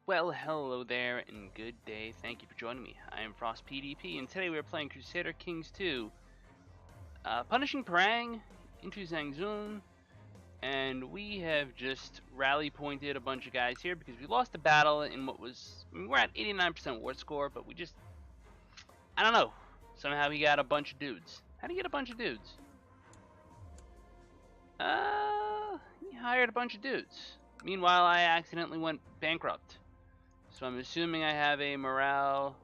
Well, hello there, and good day. Thank you for joining me. I am Frost PDP, and today we are playing Crusader Kings 2. Punishing Purang into Zhangzhun, and we have just rally pointed a bunch of guys here because we lost a battle in what was... we're at 89% war score, but we just... I don't know. Somehow he got a bunch of dudes. How do you get a bunch of dudes? He hired a bunch of dudes. Meanwhile, I accidentally went bankrupt. So I'm assuming I have a morale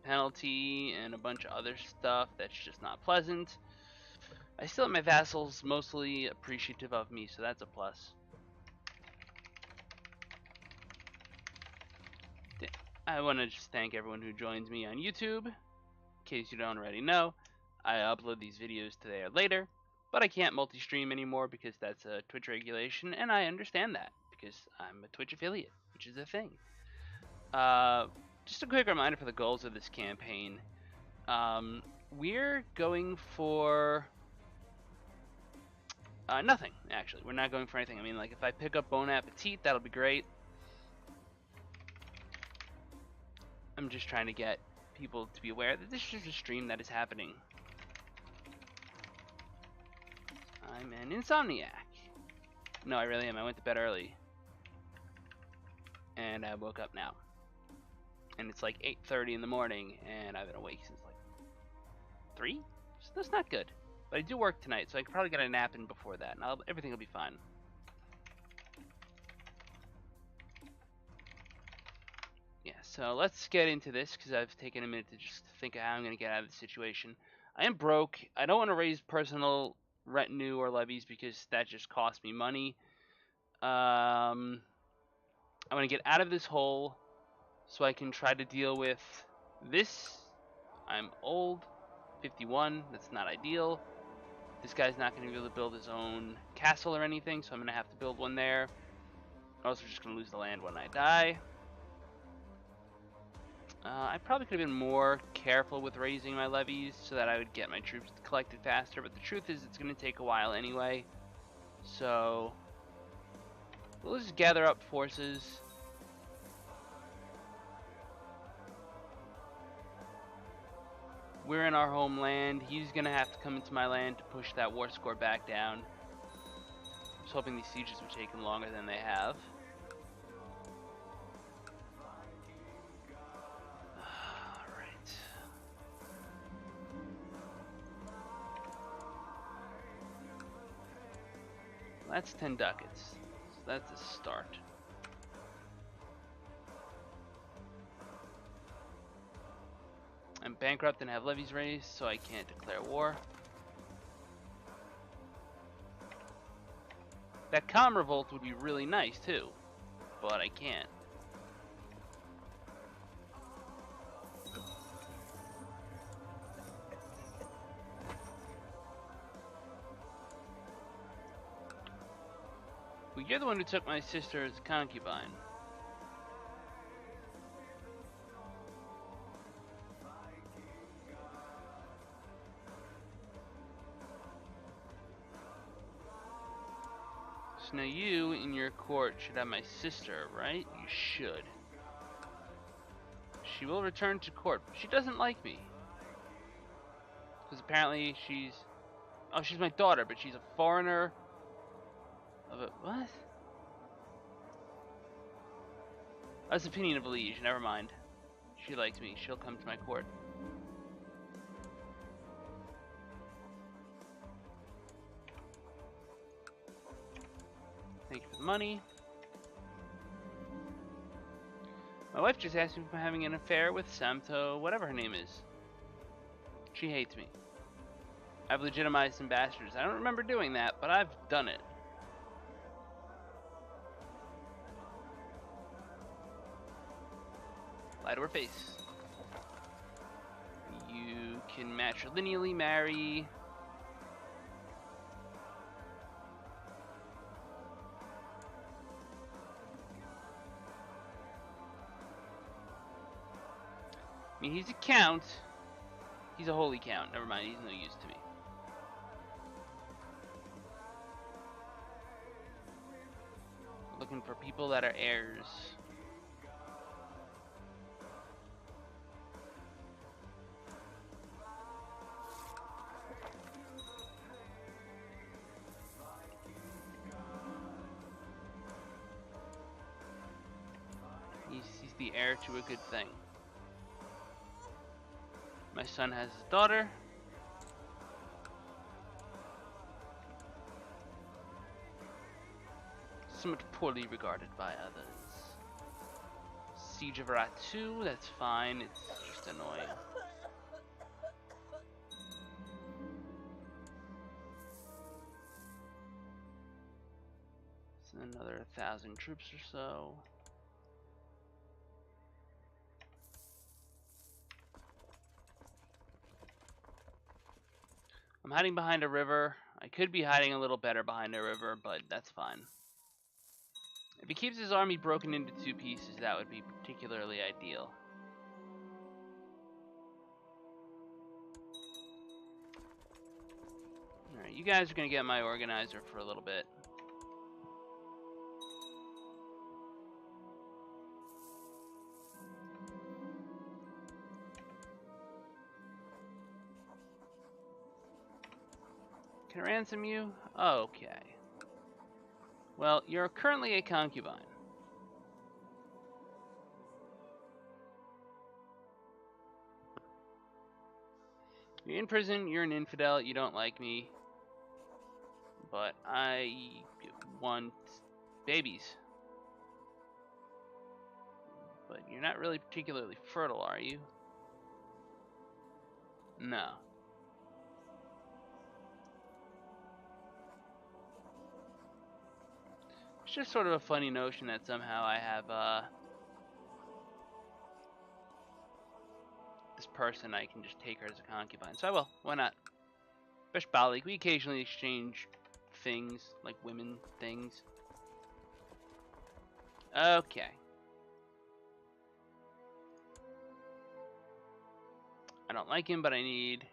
penalty and a bunch of other stuff that's just not pleasant. I still have my vassals mostly appreciative of me, so that's a plus. I want to just thank everyone who joins me on YouTube. In case you don't already know, I upload these videos today or later, but I can't multi-stream anymore because that's a Twitch regulation, and I understand that because I'm a Twitch affiliate, which is a thing. Just a quick reminder for the goals of this campaign. We're going for nothing, actually. We're not going for anything. I mean, like, if I pick up Bon Appetit, that'll be great. I'm just trying to get people to be aware that this is just a stream that is happening. I'm an Insomniac. No, I really am. I went to bed early. And I woke up now. And it's like 8:30 in the morning, and I've been awake since like 3? So that's not good. But I do work tonight, so I could probably get a nap in before that, and everything will be fine. Yeah, so let's get into this, because I've taken a minute to just think of how I'm going to get out of the situation. I am broke. I don't want to raise personal retinue or levies, because that just costs me money. I want to get out of this hole, so I can try to deal with this. I'm old, 51, that's not ideal. This guy's not going to be able to build his own castle or anything, so I'm going to have to build one there. I'm also just going to lose the land when I die. I probably could have been more careful with raising my levies so that I would get my troops collected faster, but the truth is it's going to take a while anyway. So we'll just gather up forces. We're in our homeland. He's going to have to come into my land to push that war score back down. I was hoping these sieges would take longer than they have. Alright. That's 10 ducats. So that's a start. I'm bankrupt and have levies raised, so I can't declare war. That calm revolt would be really nice too, but I can't. Well, you're the one who took my sister as a concubine. So now you, in your court, should have my sister, right? You should. She will return to court. She doesn't like me. Because apparently she's... oh, she's my daughter, but she's a foreigner. Of a... what? That's opinion of liege, never mind. She likes me. She'll come to my court. Thank you for the money. My wife just asked me if I'm having an affair with Samto, whatever her name is. She hates me. I've legitimized ambassadors. I don't remember doing that, but I've done it. Lie to her face. You can matrilineally marry... I mean, he's a count. He's a holy count. Never mind, he's no use to me. Looking for people that are heirs. the heir to a good thing. My son has his daughter. Somewhat poorly regarded by others. Siege of Ratu, that's fine, it's just annoying. So another 1,000 troops or so. I'm hiding behind a river. I could be hiding a little better behind a river, but that's fine. If he keeps his army broken into 2 pieces, that would be particularly ideal. Alright, you guys are going to get my organizer for a little bit. Can I ransom you? Okay. Well, you're currently a concubine. You're in prison, you're an infidel, you don't like me. But I want babies. But you're not really particularly fertile, are you? No. It's just sort of a funny notion that somehow I have this person I can just take her as a concubine. So I will. Why not? Beshbalik, we occasionally exchange things, like women things. Okay. I don't like him, but I need...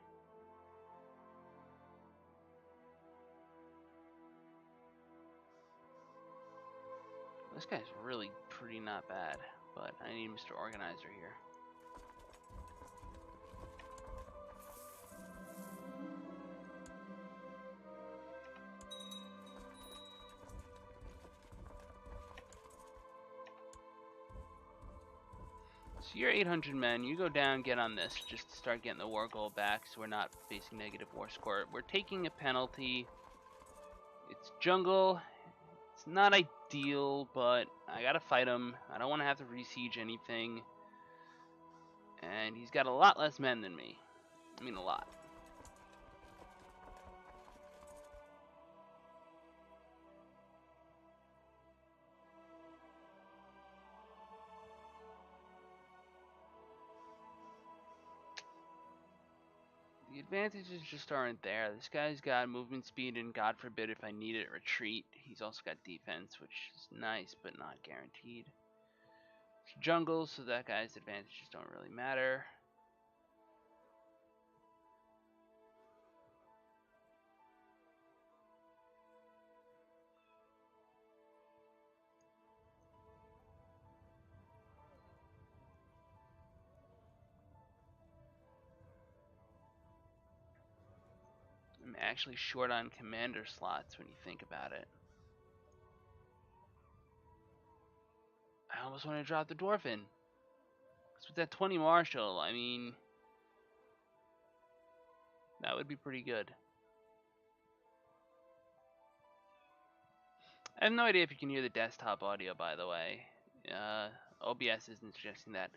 This guy's really pretty not bad, but I need Mr. Organizer here. So you're 800 men, you go down, get on this, just to start getting the war goal back so we're not facing negative war score. We're taking a penalty. It's jungle. It's not ideal, but I gotta fight him. I don't want to have to re-siege anything. And he's got a lot less men than me. I mean, a lot. The advantages just aren't there. This guy's got movement speed and, God forbid, if I need it, retreat. He's also got defense, which is nice, but not guaranteed. It's jungle, so that guy's advantages don't really matter. I'm actually short on commander slots when you think about it. I almost want to drop the dwarf in. Because with that 20 martial, I mean, that would be pretty good. I have no idea if you can hear the desktop audio, by the way. OBS isn't suggesting that.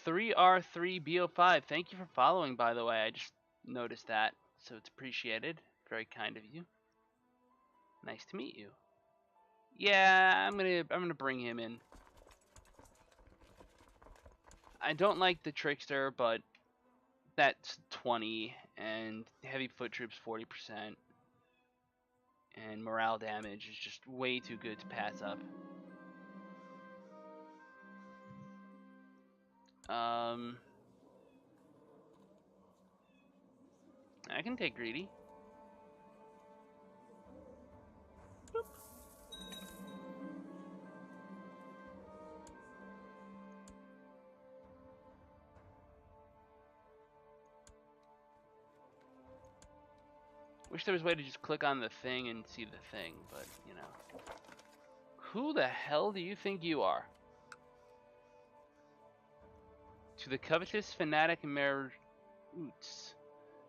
3R3BO5, thank you for following, by the way. I just noticed that, so it's appreciated. Very kind of you. Nice to meet you. Yeah, I'm gonna bring him in. I don't like the trickster, but that's 20, and heavy foot troops 40%, and morale damage is just way too good to pass up. I can take greedy. Boop. Wish there was a way to just click on the thing and see the thing, but, you know. Who the hell do you think you are? To the covetous fanatic Meroots,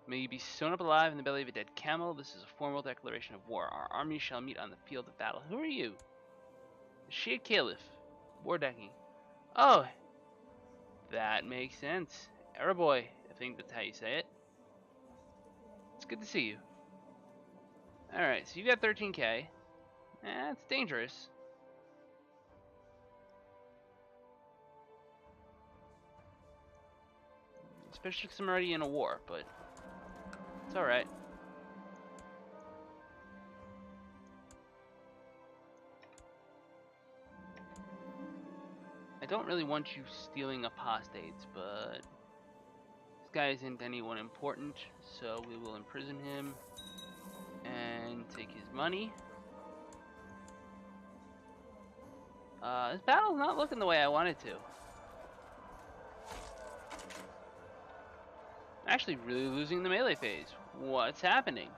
may you be sewn up alive in the belly of a dead camel. This is a formal declaration of war. Our armies shall meet on the field of battle. Who are you? The Shia Caliph. War decking. Oh, that makes sense. Araboy, I think that's how you say it. It's good to see you. Alright, so you got 13k. That's dangerous. Especially because I'm already in a war, but it's alright. I don't really want you stealing apostates, but this guy isn't anyone important, so we will imprison him and take his money. This battle's not looking the way I want it to. I'm actually really losing the melee phase. What's happening?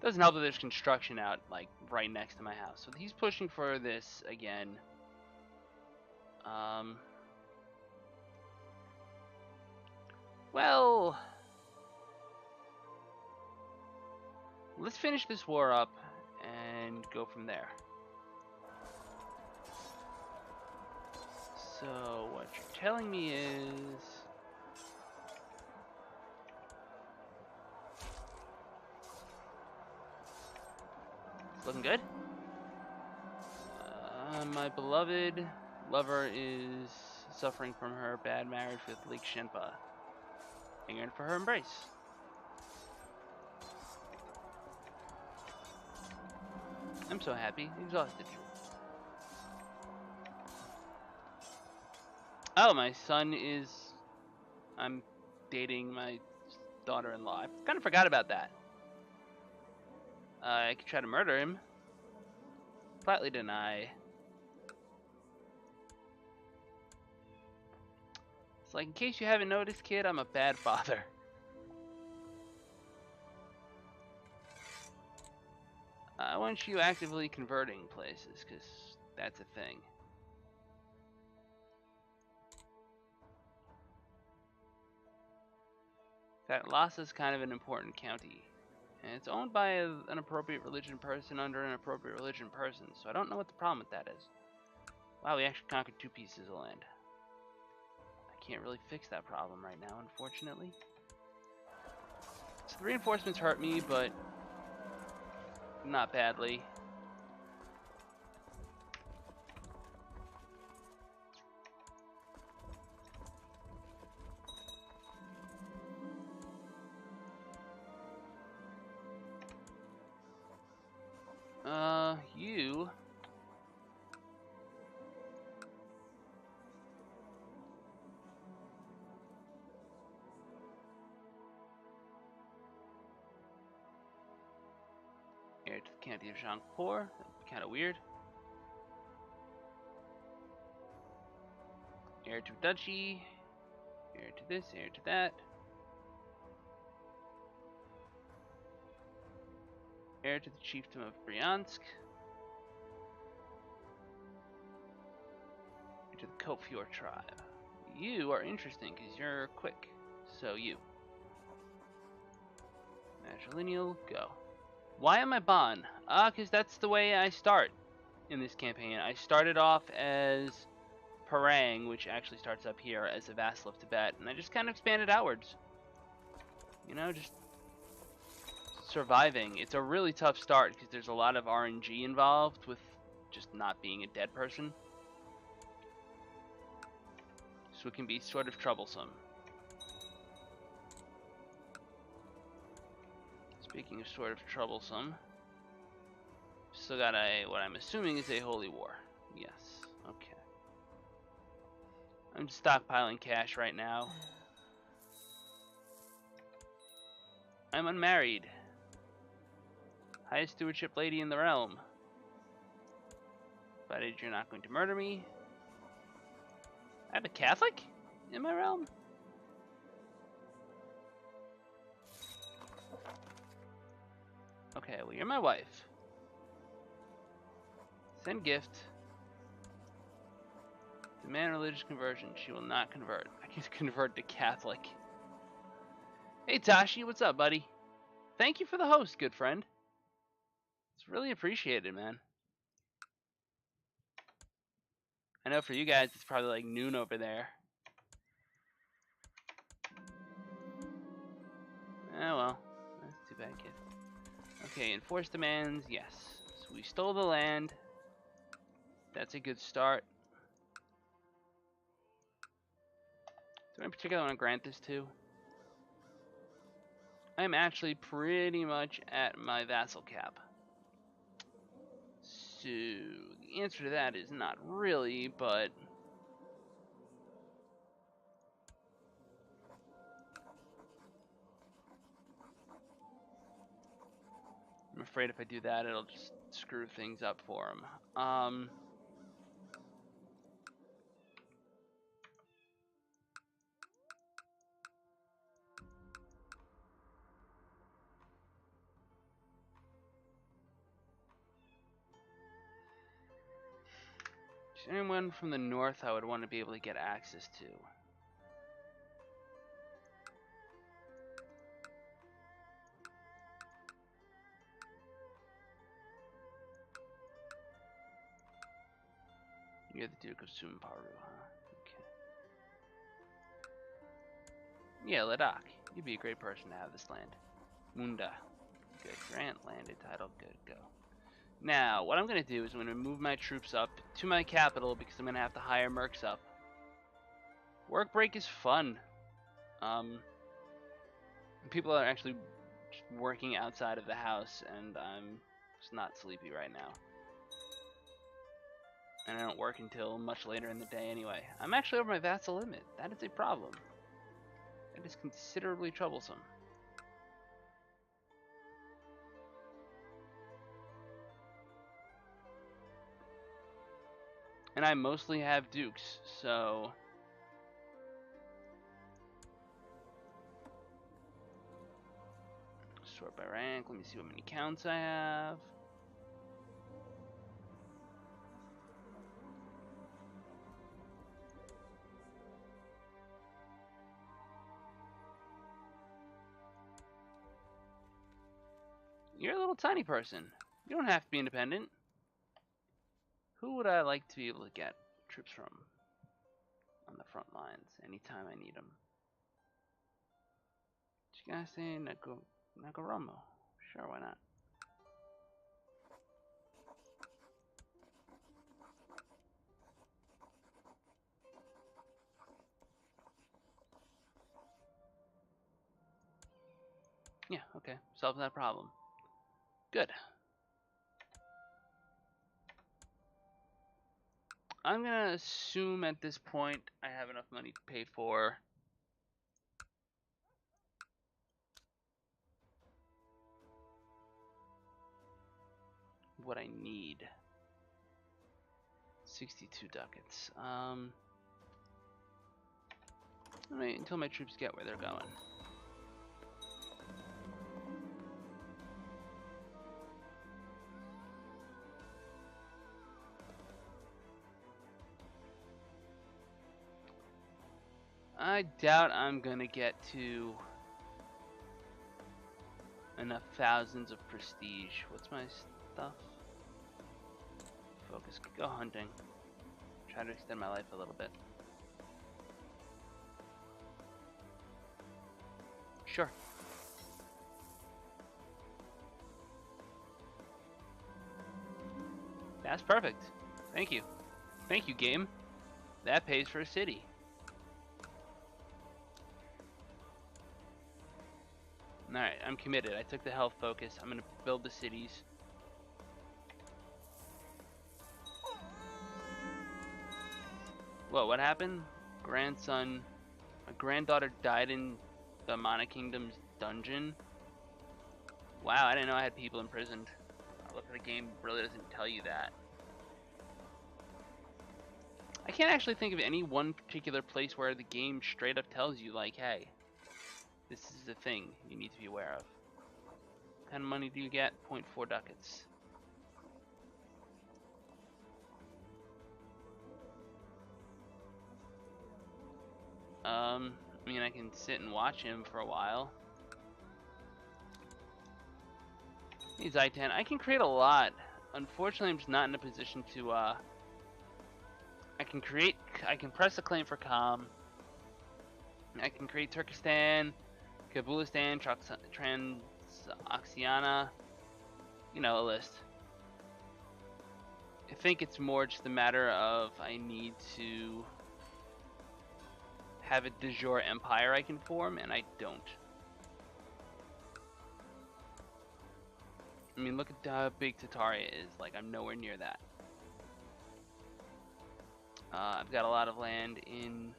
Doesn't help that there's construction out, like, right next to my house. So he's pushing for this again. Well, let's finish this war up and go from there. So what you're telling me is... it's looking good. My beloved lover is suffering from her bad marriage with Lake Shenpa. I yearn for her embrace. I'm so happy. Exhausted. Oh, my son is... I'm dating my daughter-in-law. I kind of forgot about that. I could try to murder him. Flatly deny. It's like, in case you haven't noticed, kid, I'm a bad father. I want you actively converting places, because that's a thing. That Lhasa is kind of an important county. And it's owned by an appropriate religion person under an appropriate religion person, so I don't know what the problem with that is. Wow, we actually conquered 2 pieces of land. I can't really fix that problem right now, unfortunately. So the reinforcements hurt me, but not badly. You... heir to the county of Zhangpur. That'd be kind of weird. Heir to duchy. Heir to this, heir to that. Heir to the chiefdom of Bryansk. Heir to the Kopfior tribe. You are interesting because you're quick. So you. Matrilineal, go. Why am I Bon? Because that's the way I start in this campaign. I started off as Purang, which actually starts up here as a vassal of Tibet, and I just kind of expanded outwards. You know, just surviving. It's a really tough start because there's a lot of RNG involved with just not being a dead person. So it can be sort of troublesome. Speaking of sort of troublesome, still got a, what I'm assuming is a holy war. Yes, okay. I'm stockpiling cash right now. I'm unmarried. Highest stewardship lady in the realm. Provided you're not going to murder me. I have a Catholic in my realm? Okay, well, you're my wife. Send gift. Demand religious conversion. She will not convert. I can convert to Catholic. Hey, Tashi, what's up, buddy? Thank you for the host, good friend. It's really appreciated, man. I know for you guys, it's probably like noon over there. Oh, well. That's too bad, kid. Okay, enforce demands, yes. So we stole the land. That's a good start. Do I in particular want to grant this to? I'm actually pretty much at my vassal cap. So, the answer to that is not really, but... I'm afraid if I do that, it'll just screw things up for him. Is there anyone from the north I would want to be able to get access to? You're the Duke of Sumparu, huh? Okay. Yeah, Ladakh. You'd be a great person to have this land. Munda. Good. Grant land entitled. Good. Go. Now, what I'm going to do is I'm going to move my troops up to my capital because I'm going to have to hire mercs up. Work break is fun. People are actually working outside of the house, and I'm just not sleepy right now. And I don't work until much later in the day anyway. I'm actually over my vassal limit. That is a problem. That is considerably troublesome. And I mostly have dukes, so... Sort by rank. Let me see what many counts I have. You're a little tiny person. You don't have to be independent. Who would I like to be able to get troops from on the front lines anytime I need them? What you guys say? Nagoromo. Sure, why not? Yeah, okay. Solve that problem. Good. I'm gonna assume at this point I have enough money to pay for what I need. 62 ducats. Wait until my troops get where they're going. I doubt I'm gonna get to enough thousands of prestige. What's my stuff? Focus. Go hunting. Try to extend my life a little bit. Sure. That's perfect. Thank you. Thank you, game. That pays for a city. Alright, I'm committed. I took the health focus. I'm gonna build the cities. Whoa, what happened? Grandson... My granddaughter died in the Mana Kingdom's dungeon? Wow, I didn't know I had people imprisoned. I look, the game really doesn't tell you that. I can't actually think of any one particular place where the game straight up tells you, like, hey, this is the thing you need to be aware of. kind of money do you get? 0.4 ducats. I mean, I can sit and watch him for a while. He's I-10. I can create a lot. Unfortunately, I'm just not in a position to, I can press a claim for Kham. I can create Turkestan, Kabulistan, Transoxiana, you know, a list. I think it's more just a matter of I need to have a de jure empire I can form, and I don't. I mean, look at how big Tataria is. Like, I'm nowhere near that. I've got a lot of land in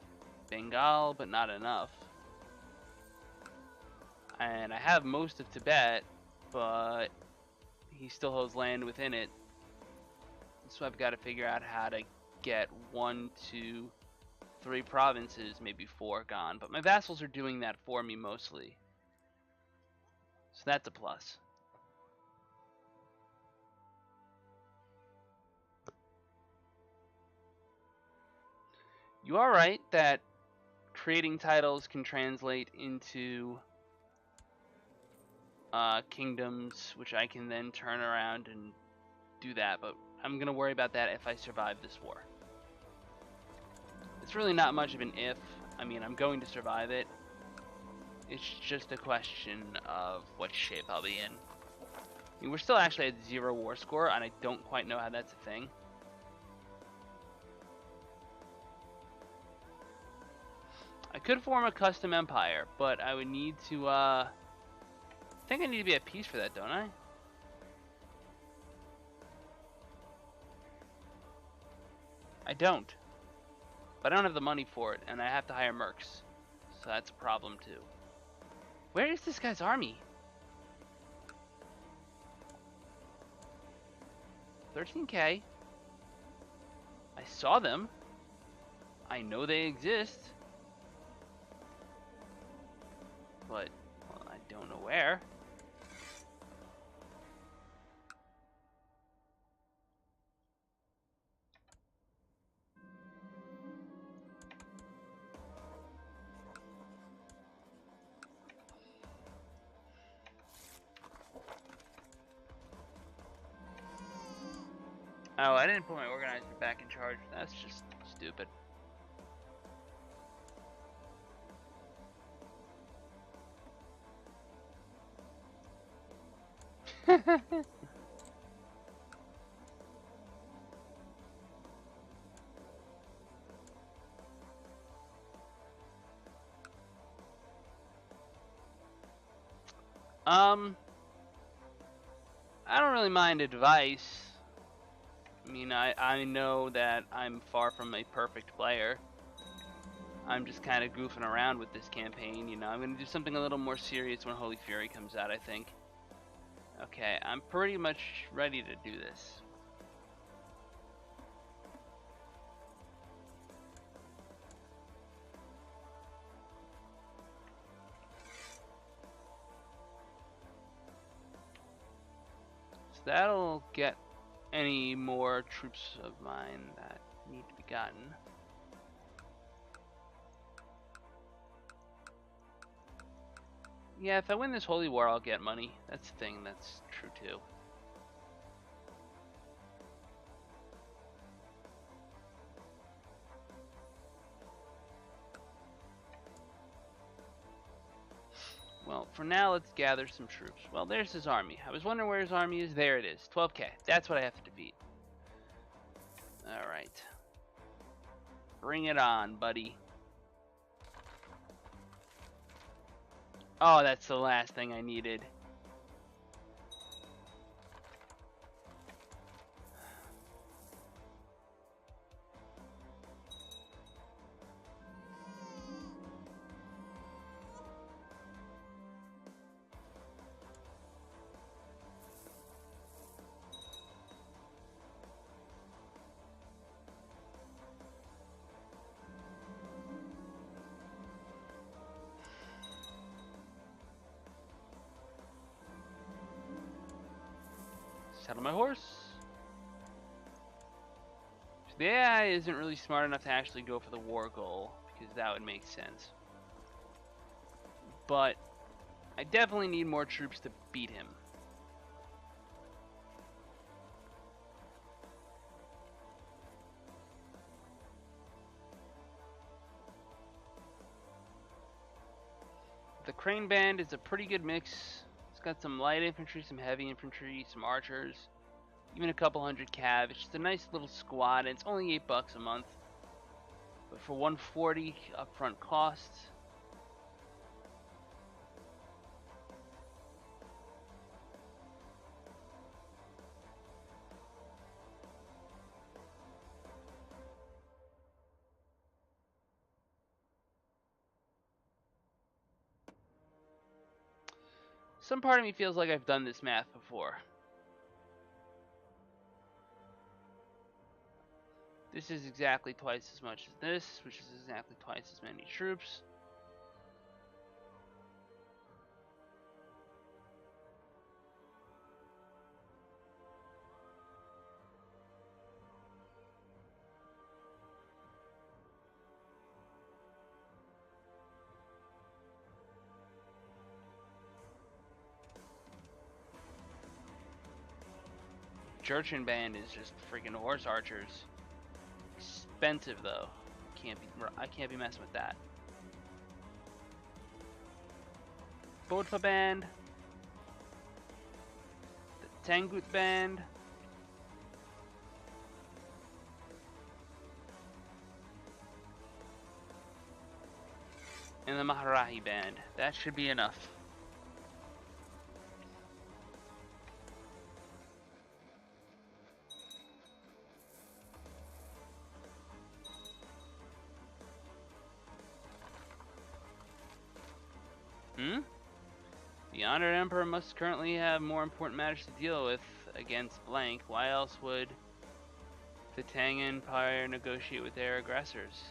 Bengal, but not enough. And I have most of Tibet, but he still holds land within it. So I've got to figure out how to get 1, 2, 3 provinces, maybe 4 gone. But my vassals are doing that for me mostly. So that's a plus. You are right that creating titles can translate into kingdoms, which I can then turn around and do that, but I'm going to worry about that if I survive this war. It's really not much of an if. I mean, I'm going to survive it. It's just a question of what shape I'll be in. I mean, we're still actually at 0 war score, and I don't quite know how that's a thing. I could form a custom empire, but I would need to, I think I need to be at peace for that, don't I? I don't. But I don't have the money for it, and I have to hire mercs. So that's a problem, too. Where is this guy's army? 13k. I saw them. I know they exist. But, well, I don't know where. Oh, I didn't put my organizer back in charge. That's just stupid. I don't really mind advice. I mean, I know that I'm far from a perfect player. I'm just kind of goofing around with this campaign, you know. I'm going to do something a little more serious when Holy Fury comes out, I think. Okay, I'm pretty much ready to do this. So that'll get any more troops of mine that need to be gotten. Yeah, if I win this holy war, I'll get money. That's the thing, that's true too. Well, for now, let's gather some troops. Well, there's his army. I was wondering where his army is. There it is. 12k. That's what I have to defeat. Alright. Bring it on, buddy. Oh, that's the last thing I needed. Saddle my horse. So the AI isn't really smart enough to actually go for the war goal, because that would make sense. But I definitely need more troops to beat him. The Crane Band is a pretty good mix. It's got some light infantry, some heavy infantry, some archers, even a couple hundred cav. It's just a nice little squad, and it's only $8 a month. But for 140 upfront costs, some part of me feels like I've done this math before. This is exactly twice as much as this, which is exactly twice as many troops. Jurchen Band is just freaking horse archers. Expensive though. I can't be messing with that. Bodfa Band, the Tangut Band, and the Maharahi Band. That should be enough. The Honored Emperor must currently have more important matters to deal with against blank. Why else would the Tang Empire negotiate with their aggressors?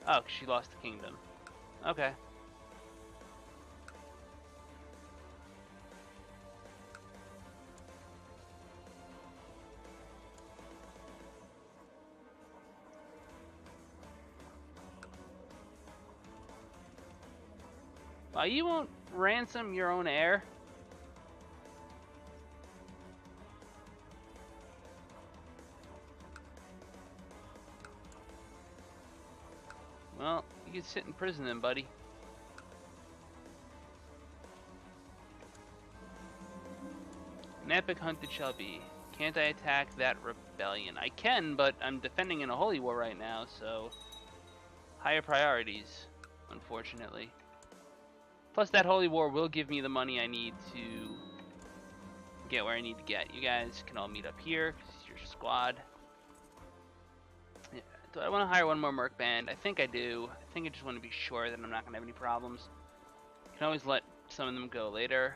Oh, 'cause she lost the kingdom. Okay. Well, you won't ransom your own heir? Well, you can sit in prison then, buddy. An epic hunt it shall be. Can't I attack that rebellion? I can, but I'm defending in a holy war right now, so higher priorities, unfortunately. Plus, that holy war will give me the money I need to get where I need to get. You guys can all meet up here, because it's your squad. Yeah. Do I want to hire one more merc band? I think I do. I think I just want to be sure that I'm not going to have any problems. I can always let some of them go later.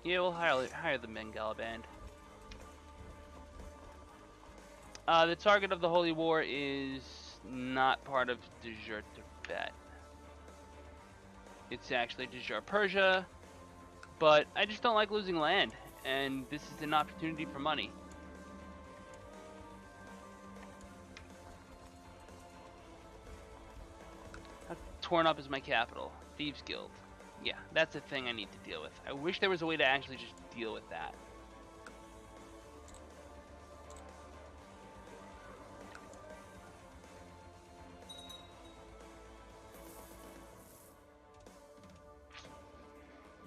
Yeah, we'll hire the Mengala band. The target of the Holy War is not part of de jure Tibet. It's actually de jure Persia, but I just don't like losing land, and this is an opportunity for money. How torn up is my capital? Thieves Guild. Yeah, that's a thing I need to deal with. I wish there was a way to actually just deal with that.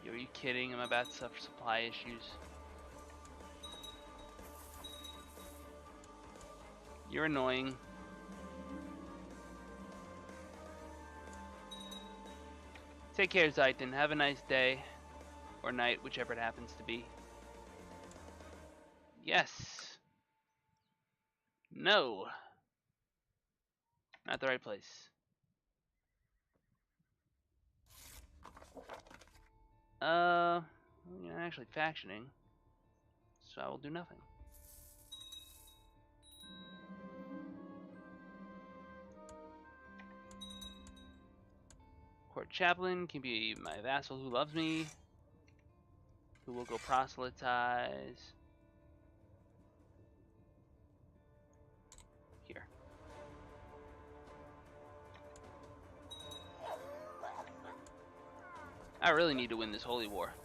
Are you kidding? I'm about to suffer supply issues. You're annoying. Take care, Zaitin. Have a nice day. Or night, whichever it happens to be. Yes. No. Not the right place. You're not actually factioning, so I will do nothing. Court chaplain can be my vassal who loves me, who will go proselytize. Here. I really need to win this holy war.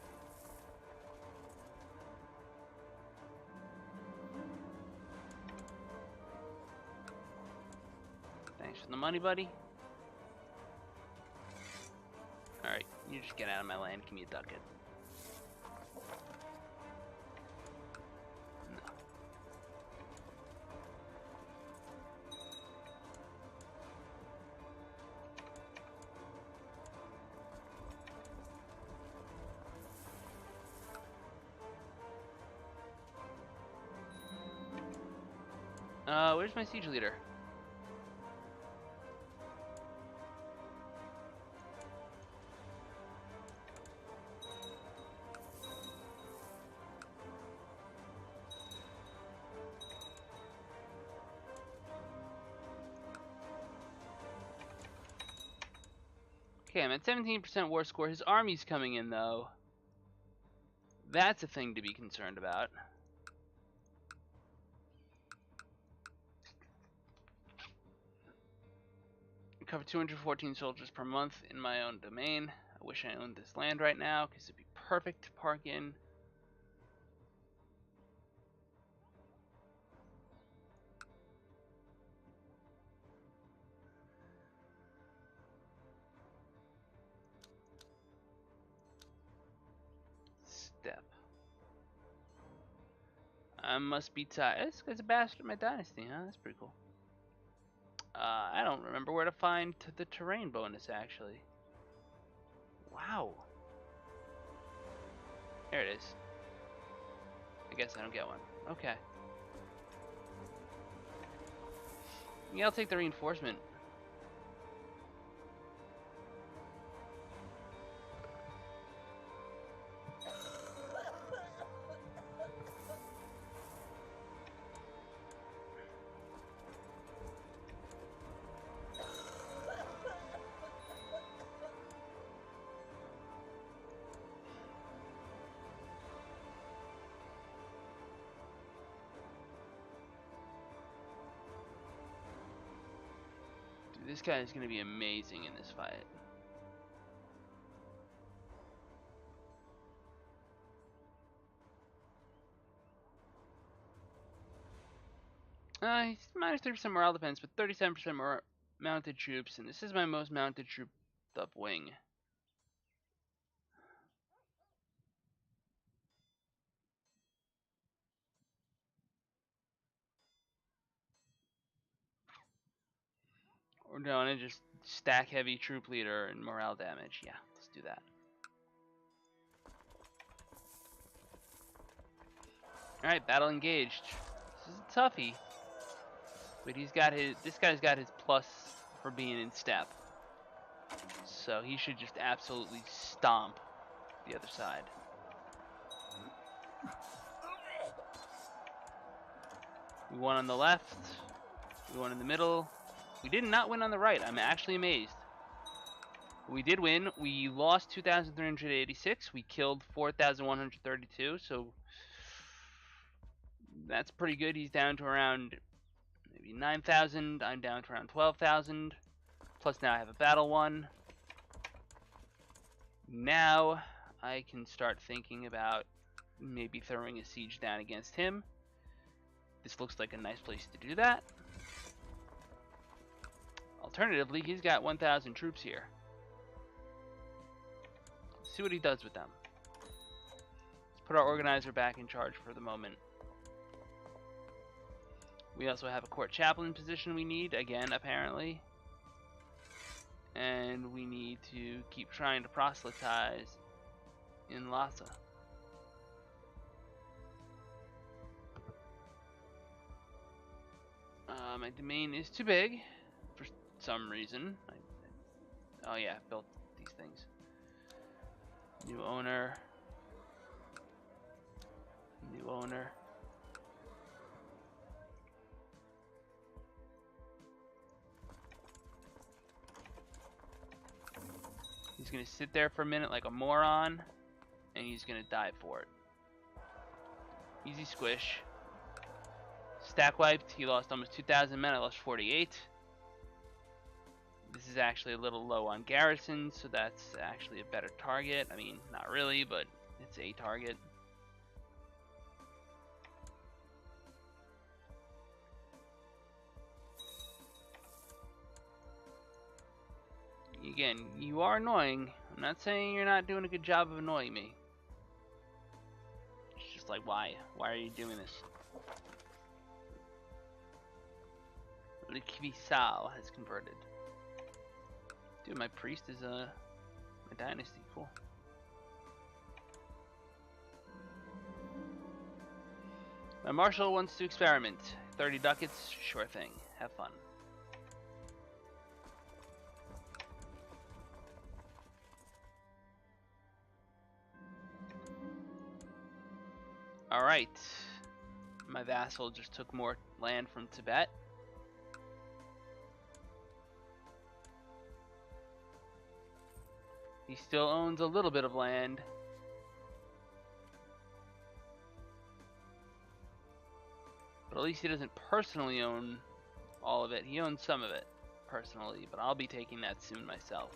Thanks for the money, buddy. Alright, you just get out of my land. Give me a ducat. No. Where's my siege leader? Okay, I'm at 17% war score. His army's coming in, though. That's a thing to be concerned about. Cover 214 soldiers per month in my own domain. I wish I owned this land right now, because it'd be perfect to park in. Step. I must be tied. This guy's a bastard of my dynasty, huh? That's pretty cool. I don't remember where to find the terrain bonus, actually. Wow. There it is. I guess I don't get one. Okay. Yeah, I'll take the reinforcement. This guy is going to be amazing in this fight. He's minus 30% morale defense, but 37% more mounted troops, and this is my most mounted troop up wing. We're going to just stack heavy troop leader and morale damage. Yeah, let's do that. Alright, battle engaged. This is a toughie. But this guy's got his plus for being in step. So he should just absolutely stomp the other side. We won on the left. We won in the middle. We did not win on the right. I'm actually amazed. We did win. We lost 2,386. We killed 4,132. So that's pretty good. He's down to around maybe 9,000. I'm down to around 12,000. Plus now I have a battle won. Now I can start thinking about maybe throwing a siege down against him. This looks like a nice place to do that. Alternatively, he's got 1,000 troops here. Let's see what he does with them. Let's put our organizer back in charge for the moment. We also have a court chaplain position we need, again, apparently. And we need to keep trying to proselytize in Lhasa. My domain is too big for some reason. Oh yeah, I built these things. New owner. New owner. He's gonna sit there for a minute like a moron, and he's gonna die for it. Easy squish. Stack wiped. He lost almost 2,000 men. I lost 48. This is actually a little low on garrison, so that's actually a better target. I mean, not really, but it's a target. Again, you are annoying. I'm not saying you're not doing a good job of annoying me. It's just like, why? Why are you doing this? Liquisal has converted. Dude, my priest is my dynasty. Cool. My marshal wants to experiment. 30 ducats, sure thing. Have fun. Alright. My vassal just took more land from Tibet. He still owns a little bit of land. But at least he doesn't personally own all of it. He owns some of it personally, but I'll be taking that soon myself.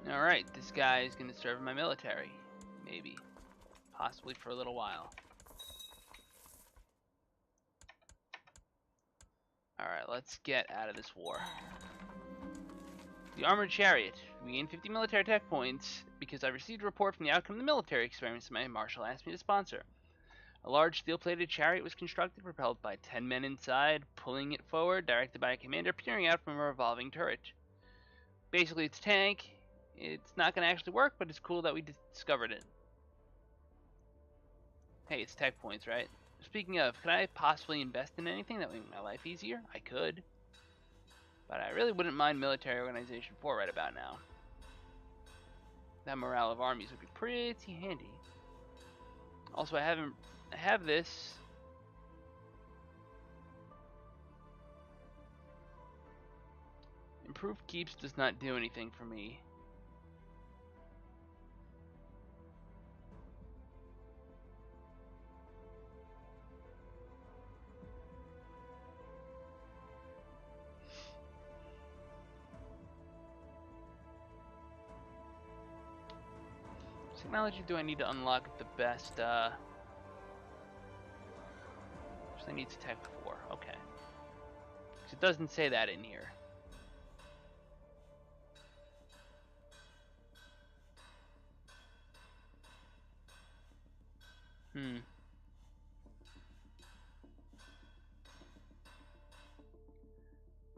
Alright, this guy is going to serve in my military. Maybe. Possibly for a little while. Alright, let's get out of this war. The Armored Chariot. We gained 50 military tech points because I received a report from the outcome of the military experiments my marshal asked me to sponsor. A large steel-plated chariot was constructed, propelled by 10 men inside, pulling it forward, directed by a commander peering out from a revolving turret. Basically, it's a tank. It's not going to actually work, but it's cool that we discovered it. Hey, it's tech points, right? Speaking of, could I possibly invest in anything that would make my life easier? I could. But I really wouldn't mind military organization 4 right about now. That morale of armies would be pretty handy. Also, I have this. Improved keeps does not do anything for me. Technology do I need to unlock the best, I need to tech 4, okay. Because it doesn't say that in here. It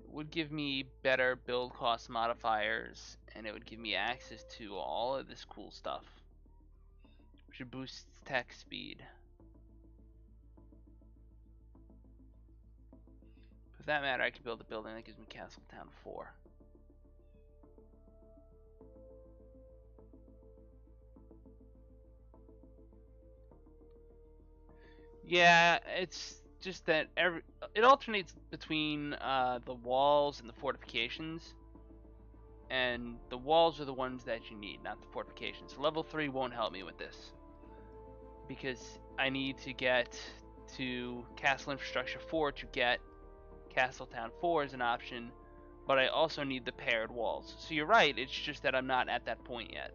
would give me better build cost modifiers, and it would give me access to all of this cool stuff. Which would boost tech speed. For that matter, I could build a building that gives me Castle Town 4. Yeah, it's just that it alternates between the walls and the fortifications, and the walls are the ones that you need, not the fortifications. Level 3 won't help me with this because I need to get to Castle Infrastructure 4 to get Castle Town 4 as an option, but I also need the paired walls. So you're right, it's just that I'm not at that point yet.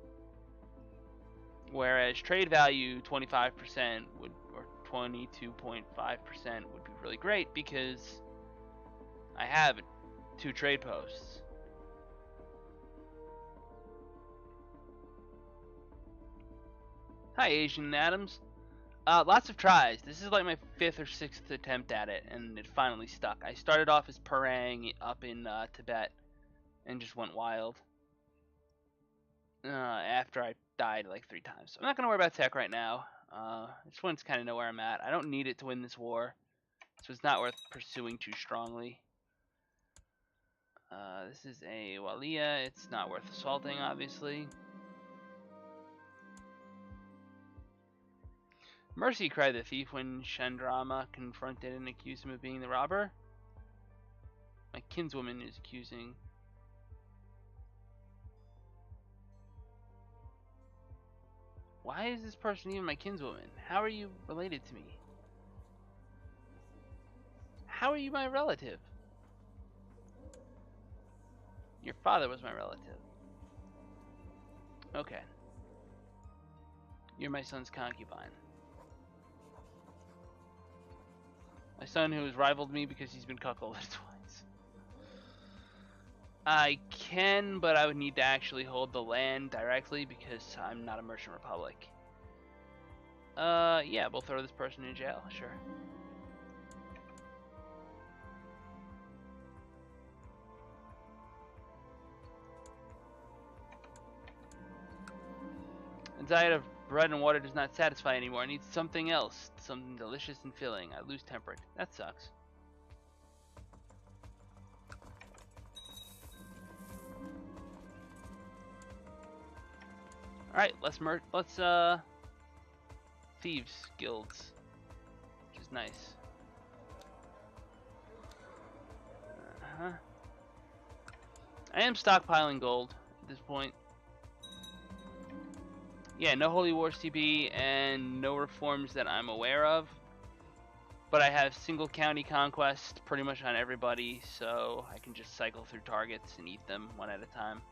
Whereas trade value 25% would, or 22.5% would be really great because I have 2 trade posts. Hi, Asian Adams. Lots of tries. This is like my 5th or 6th attempt at it, and it finally stuck. I started off as Purang up in Tibet and just went wild after I died like 3 times. So I'm not going to worry about tech right now. This one's kind of know where I'm at. I don't need it to win this war, so it's not worth pursuing too strongly. This is a Walia. It's not worth assaulting, obviously. Mercy cried the thief when Chandrama confronted and accused him of being the robber. My kinswoman is accusing. Why is this person even my kinswoman? How are you related to me? How are you my relative? Your father was my relative. Okay. You're my son's concubine. My son who has rivaled me because he's been cuckolded twice. I can, but I would need to actually hold the land directly because I'm not a merchant republic. Yeah, we'll throw this person in jail, sure. A diet of bread and water does not satisfy anymore. I need something else, something delicious and filling. I lose temperate. That sucks. All right, let's thieves guilds, which is nice. I am stockpiling gold at this point. Yeah, no Holy Wars TB and no reforms that I'm aware of. But I have single county conquest pretty much on everybody, so I can just cycle through targets and eat them one at a time.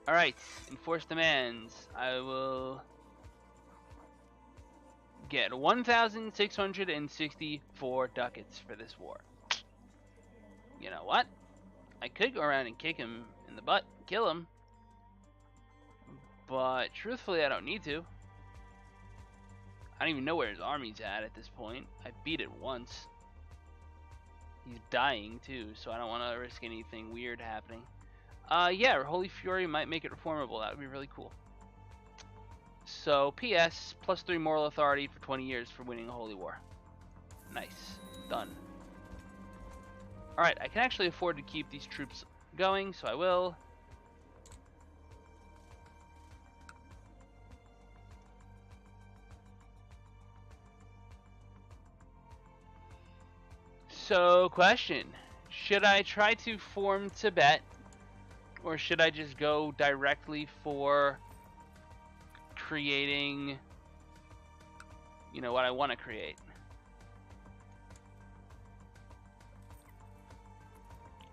Alright, enforce demands. I will get 1,664 ducats for this war. You know what? I could go around and kick him in the butt, kill him. But truthfully, I don't need to. I don't even know where his army's at this point. I beat it once. He's dying too, so I don't want to risk anything weird happening. Yeah, Holy Fury might make it reformable. That would be really cool. So, P.S. +3 moral authority for 20 years for winning a holy war. Nice. Done. Alright, I can actually afford to keep these troops going, so I will. So, question. Should I try to form Tibet, or should I just go directly for creating, you know, what I want to create?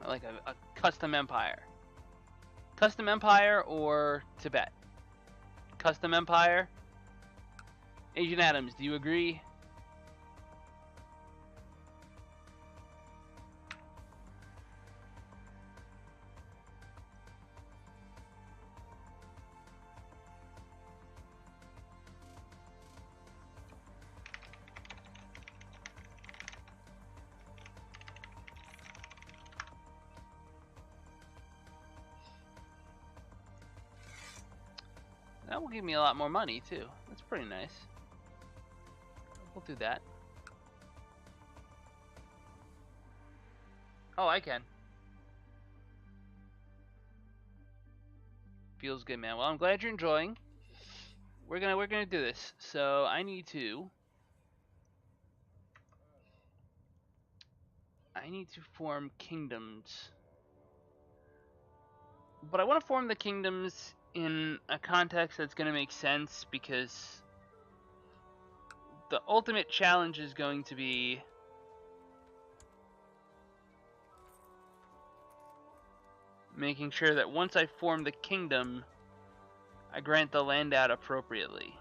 Like a custom empire. Custom empire or Tibet? Custom empire? Agent Adams, do you agree? That will give me a lot more money too. That's pretty nice. We'll do that. Oh, I can. Feels good, man. Well, I'm glad you're enjoying. We're gonna do this. So I need to form kingdoms. But I want to form the kingdoms in a context that's going to make sense, because the ultimate challenge is going to be making sure that once I form the kingdom, I grant the land out appropriately.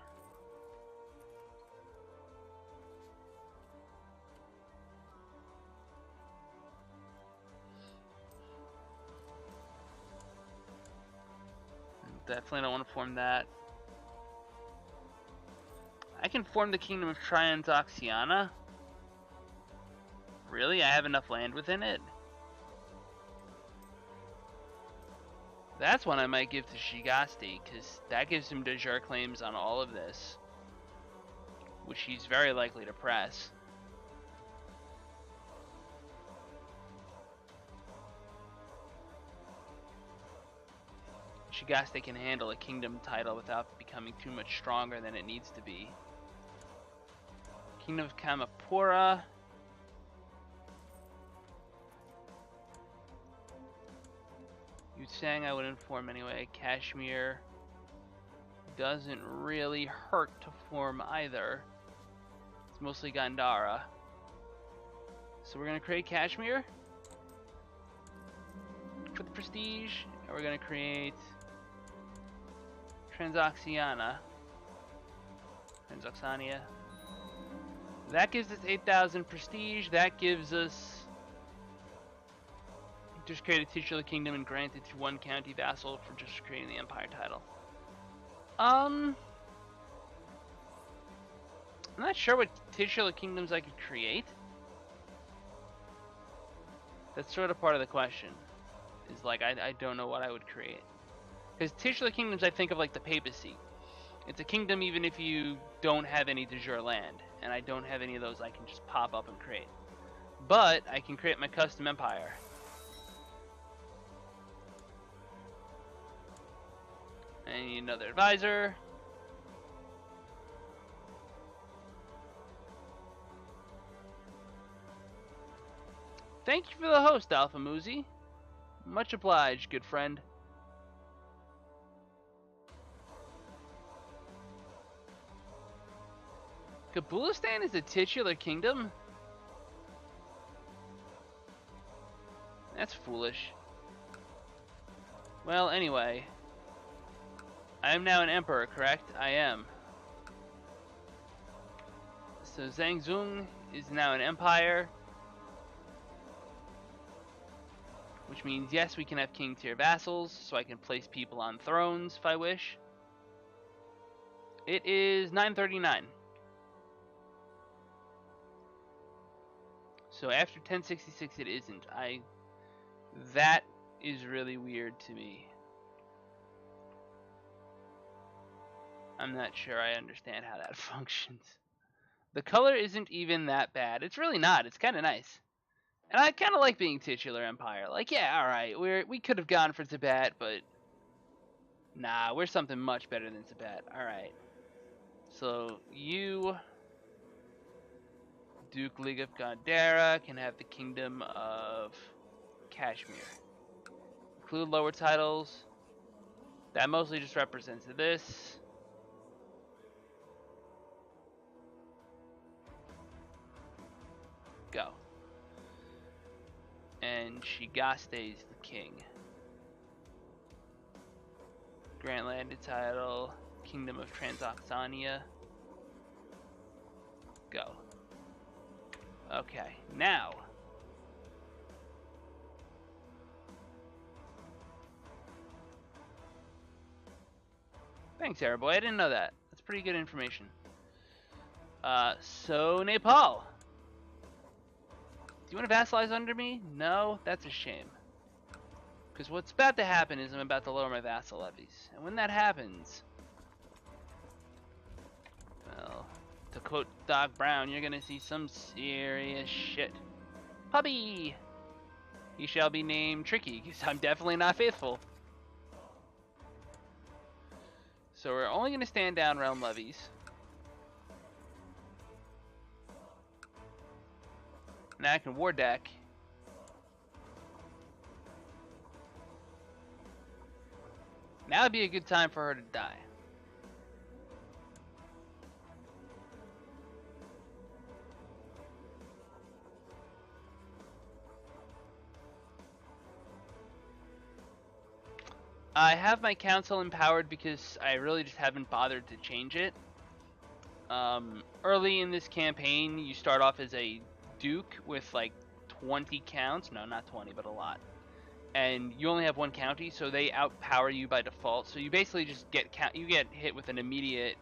Definitely don't want to form that. I can form the kingdom of Transoxiana. Really? I have enough land within it? That's one I might give to Shigasti, because that gives him de jure claims on all of this, which he's very likely to press. Shigasti can handle a kingdom title without becoming too much stronger than it needs to be. Kingdom of Kamapura. You saying I would inform anyway. Kashmir doesn't really hurt to form either. It's mostly Gandhara. So we're gonna create Kashmir for the prestige, and we're gonna create Transoxiana. That gives us 8,000 prestige. That gives us just create a titular kingdom and grant it to one county vassal for just creating the empire title. I'm not sure what titular kingdoms I could create. That's sort of part of the question. Is like I don't know what I would create. Because titular kingdoms, I think of like the papacy. It's a kingdom even if you don't have any de jure land, and I don't have any of those I can just pop up and create. But I can create my custom empire. I need another advisor. Thank you for the host, Alpha Muzi. Much obliged, good friend. Kabulistan is a titular kingdom? That's foolish. Well, anyway. I am now an emperor, correct? I am. So Zhangzhung is now an empire. Which means, yes, we can have king tier vassals, so I can place people on thrones if I wish. It is 939. So after 1066 it isn't. That is really weird to me. I'm not sure I understand how that functions. The color isn't even that bad. It's really not. It's kind of nice. And I kind of like being titular empire. Like, yeah, all right, we could have gone for Tibet, but nah, we're something much better than Tibet. All right. So you, Duke League of Gandhara, can have the Kingdom of Kashmir. Include lower titles. That mostly just represents this. Go. And Shigaste is the king. Grant landed title, Kingdom of Transoxania. Go. Okay, now. Thanks, Airboy. I didn't know that. That's pretty good information. So Nepal. Do you want to vassalize under me? No? That's a shame. Because what's about to happen is I'm about to lower my vassal levies. And when that happens, well, to quote Doc Brown, you're going to see some serious shit. Puppy! He shall be named Tricky, because I'm definitely not faithful. So we're only going to stand down realm levies. Now I can war deck. Now would be a good time for her to die. I have my council empowered because I really just haven't bothered to change it. Early in this campaign, you start off as a duke with like 20 counts. No, not 20, but a lot. And you only have one county, so they outpower you by default. So you basically just get hit with an immediate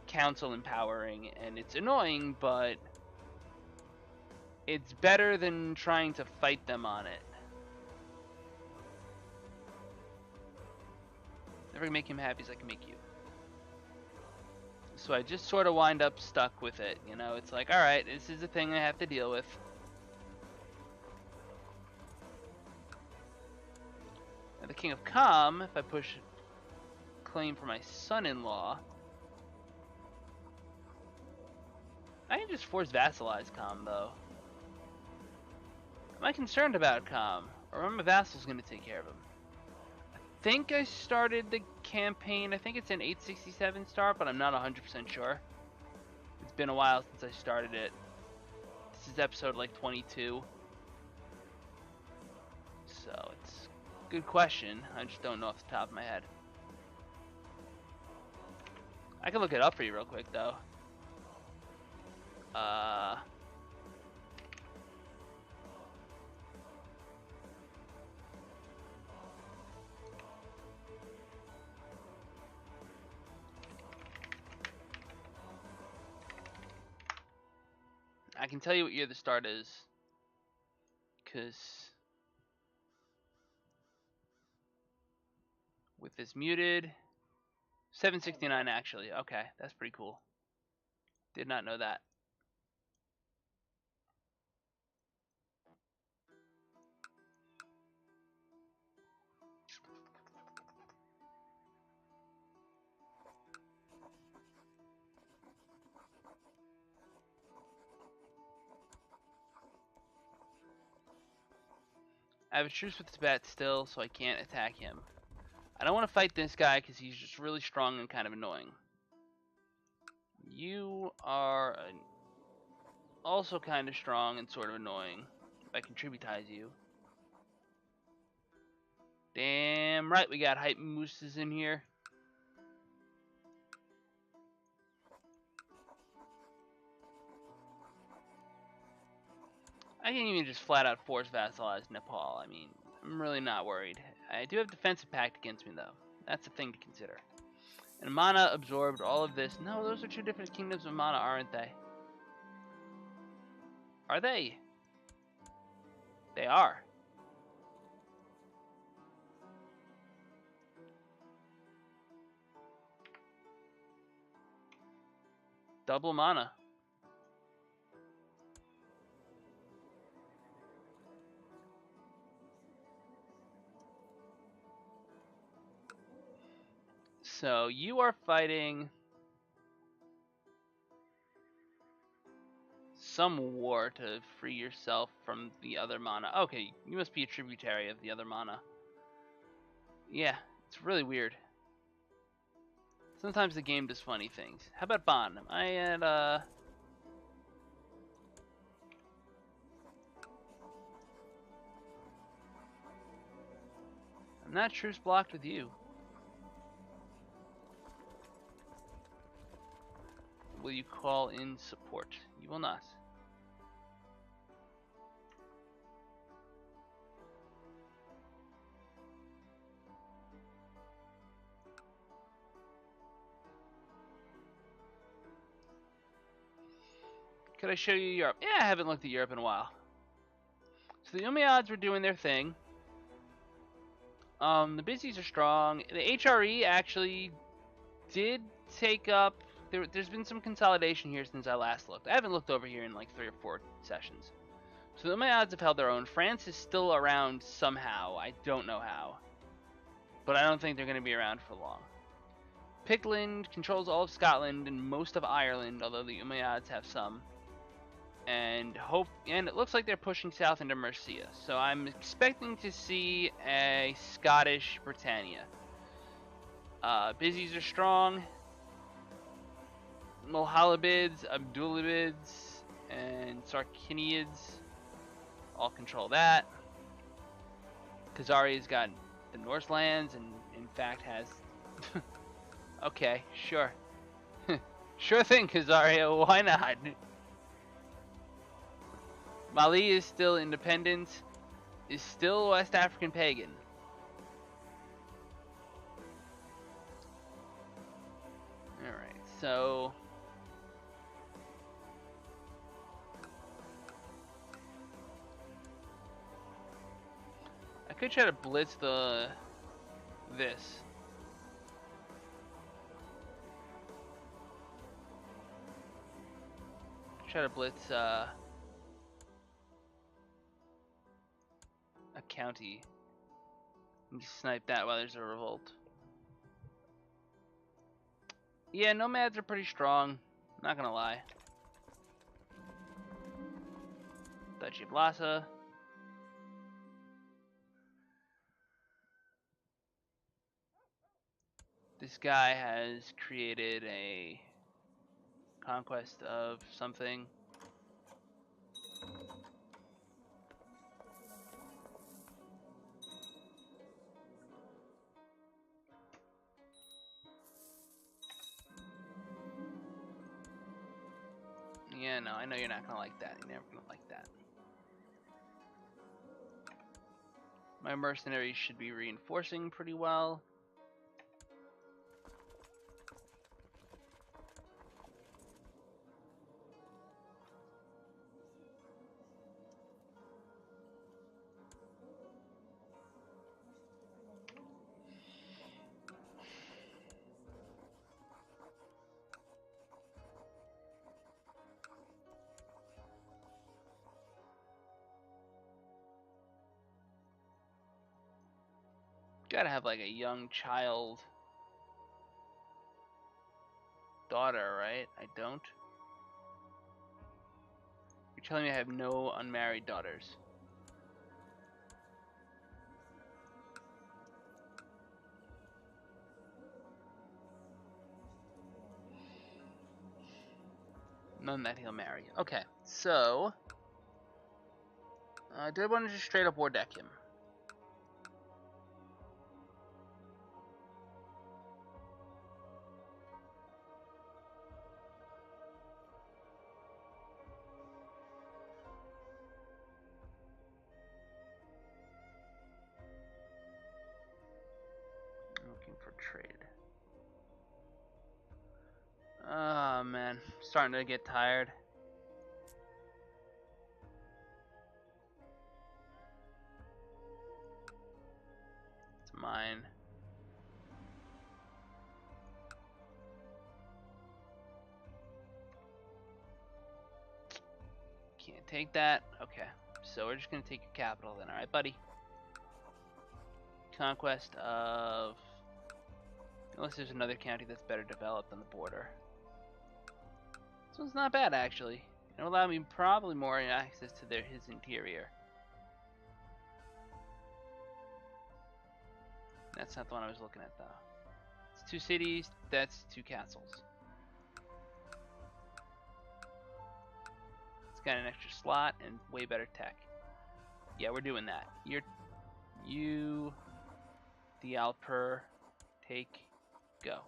council empowering, and it's annoying, but it's better than trying to fight them on it. If I can make him happy as I can make you. So I just sort of wind up stuck with it. You know, it's like, alright, this is the thing I have to deal with. Now the King of Calm, if I push claim for my son-in-law, I can just force vassalize Calm, though. Am I concerned about Calm? Or are my vassals going to take care of him? I think I started the campaign, I think it's an 867 start, but I'm not 100% sure. It's been a while since I started it. This is episode like 22. So it's a good question. I just don't know off the top of my head. I can look it up for you real quick though. I can tell you what year the start is, because with this muted, 769 actually. Okay, that's pretty cool. Did not know that. I have a truce with Tibet still, so I can't attack him. I don't want to fight this guy because he's just really strong and kind of annoying. You are also kind of strong and sort of annoying. If I can tributize you. Damn right, we got hype mooses in here. I can even just flat out force vassalize Nepal. I mean, I'm really not worried. I do have defensive pact against me though. That's a thing to consider. And mana absorbed all of this. No, those are two different kingdoms of mana, aren't they? Are they? They are. Double mana. So you are fighting some war to free yourself from the other mana. Okay, you must be a tributary of the other mana. Yeah, it's really weird. Sometimes the game does funny things. How about Bond? Am I at I'm not truce blocked with you. Will you call in support? You will not. Could I show you Europe? Yeah, I haven't looked at Europe in a while. So the Umayyads were doing their thing. The Busies are strong. The HRE actually did take up. There's been some consolidation here since I last looked. I haven't looked over here in like 3 or 4 sessions. So the Umayyads have held their own. France is still around somehow. I don't know how. But I don't think they're going to be around for long. Pictland controls all of Scotland and most of Ireland, although the Umayyads have some. And it looks like they're pushing south into Mercia. So I'm expecting to see a Scottish Britannia. Busies are strong. Mohallabids, Abdullabids, and Sarkinids all control that. Khazari's got the Norse lands and in fact has okay, sure. Sure thing, Khazaria, why not? Mali is still independent, is still West African pagan. Alright, so I could try to blitz this. Try to blitz a county. And snipe that while there's a revolt. Yeah, nomads are pretty strong. Not gonna lie. Duchy of Lhasa. This guy has created a conquest of something. Yeah, no, I know you're not gonna like that. You're never gonna like that. My mercenaries should be reinforcing pretty well. Gotta have like a young child daughter, right? I don't. You're telling me I have no unmarried daughters. None that he'll marry. Okay, so I did want to just straight up war deck him. Looking for trade. Oh man, starting to get tired. It's mine. Can't take that. Okay, so we're just gonna take your capital then, alright, buddy? Conquest of... Unless there's another county that's better developed on the border. This one's not bad, actually. It'll allow me probably more access to his interior. That's not the one I was looking at, though. It's 2 cities, that's 2 castles. It's got an extra slot and way better tech. Yeah, we're doing that. You, the Alper, take, go.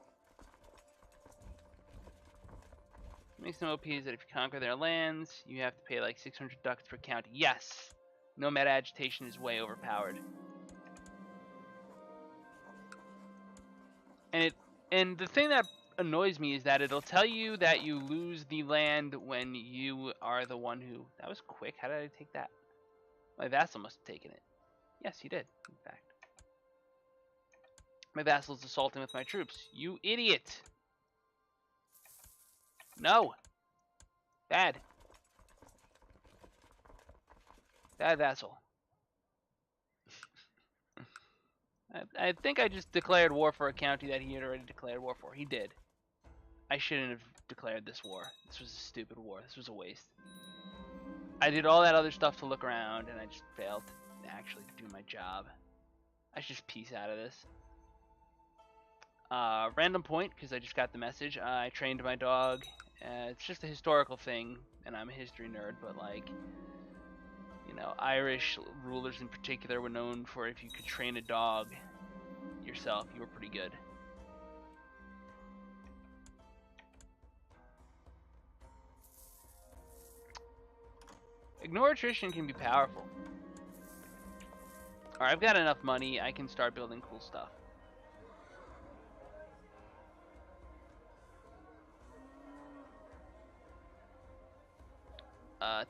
Makes them OP is that if you conquer their lands, you have to pay like 600 ducats per county. Yes! Nomad agitation is way overpowered. And the thing that annoys me is that it'll tell you that you lose the land when you are the one who... That was quick. How did I take that? My vassal must have taken it. Yes, he did, in fact. My vassal's assaulting with my troops. You idiot! No! Bad. Bad vassal. I think I just declared war for a county that he had already declared war for. He did. I shouldn't have declared this war. This was a stupid war. This was a waste. I did all that other stuff to look around, and I just failed to actually do my job. I should just peace out of this. Random point, because I just got the message. I trained my dog. It's just a historical thing, and I'm a history nerd, but like... You know, Irish rulers in particular were known for if you could train a dog yourself, you were pretty good. Ignore attrition can be powerful. Alright, I've got enough money, I can start building cool stuff.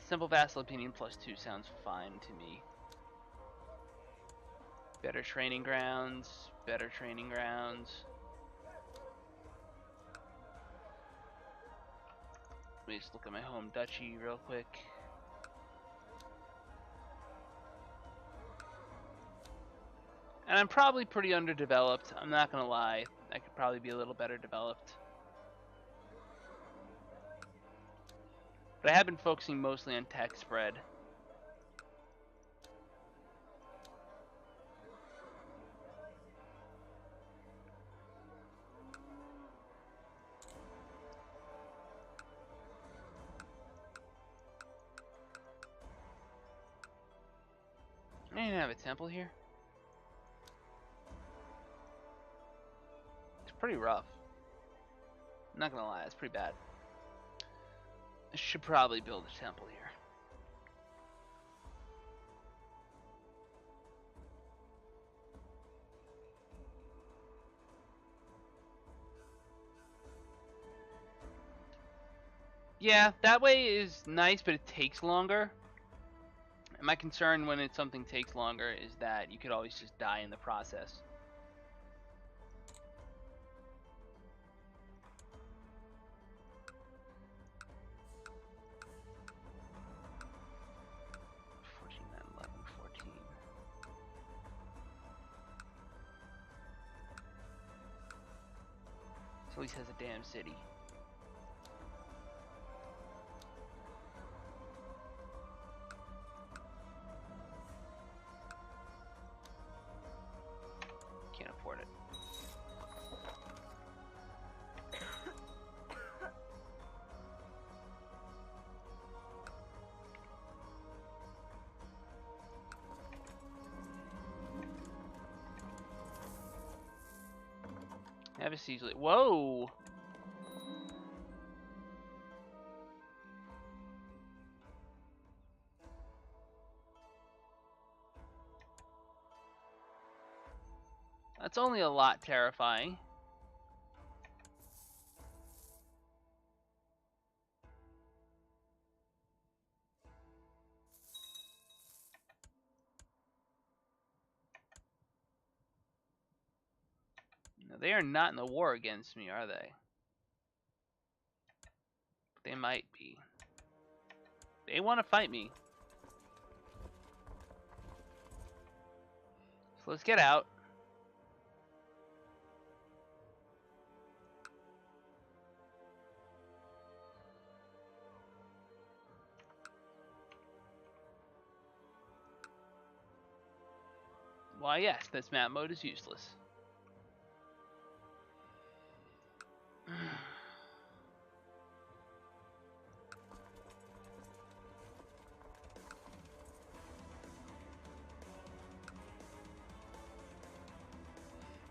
Simple vassal opinion +2 sounds fine to me. Better training grounds, better training grounds. me just look at my home duchy real quick. And I'm probably pretty underdeveloped. I'm not gonna lie. I could probably be a little better developed. But I have been focusing mostly on tech spread. I didn't have a temple here. It's pretty rough. I'm not gonna lie, it's pretty bad. I should probably build a temple here. Yeah, that way is nice, but it takes longer. And my concern when something takes longer is that you could always just die in the process. So at least has a damn city. Can't afford it. Have a siege. Whoa! That's only a lot terrifying. No, they are not in the war against me, are they? They might be. They want to fight me. So let's get out. Why, yes, this map mode is useless.